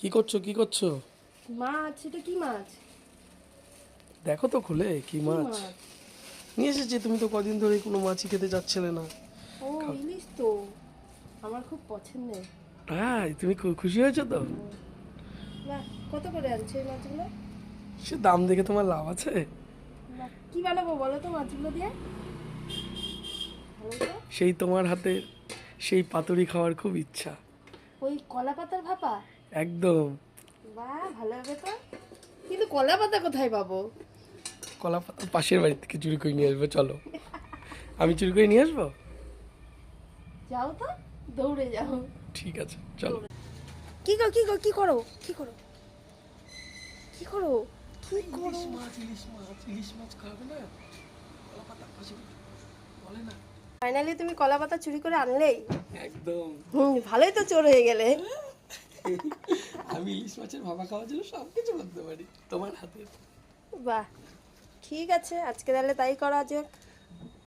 কি করছো কি করছো? মাছ, এটা কি মাছ? দেখো তো খুলে কি কি মাছ মাছ? নিয়ে এসেছি। তুমি তো কদিন ধরে কোনো মাছই খেতে যাচ্ছিলে না। ও, খাও। ইলিশ তো আমার খুব পছন্দের। হ্যাঁ, তুমি খুশি হয়েছো তো? বাহ, কত করে আনছো এই মাছগুলো? সে দাম দেখে তোমার লাভ আছে? বাহ, কি বানাবো বলো তো মাছগুলো দিয়ে? ভালো তো। সেই তোমার হাতে সেই পাতুরি খাওয়ার খুব ইচ্ছা। ওই কলা পাতার ভাপা? একদম। বাহ, ভালো হবে তো। কিন্তু কলা পাতা কোথায় পাবো? কলা পাতা পাশের বাড়ি থেকে চুরি করে নিয়ে আসবো, চলো। আমি চুরি করে নিয়ে আসবো। যাও তো, দৌড়ে যাও। ঠিক আছে, চলো। কি গো কি গো কি করো কি করো কি করো কি করো? ইলিশ মাছ ইলিশ মাছ ইলিশ মাছ খাবে না? কলা পাতা পাশে বলে না। ফাইনালি তুমি কলা পাতা চুরি করে আনলেই। একদম। ভালোই তো চোর হয়ে গেলে। আমি ইলিশ মাছের ভাপা খাওয়ার জন্য সব কিছু করতে পারি তোমার হাতে। বাহ, ঠিক আছে, আজকে তাহলে তাই করা যাক।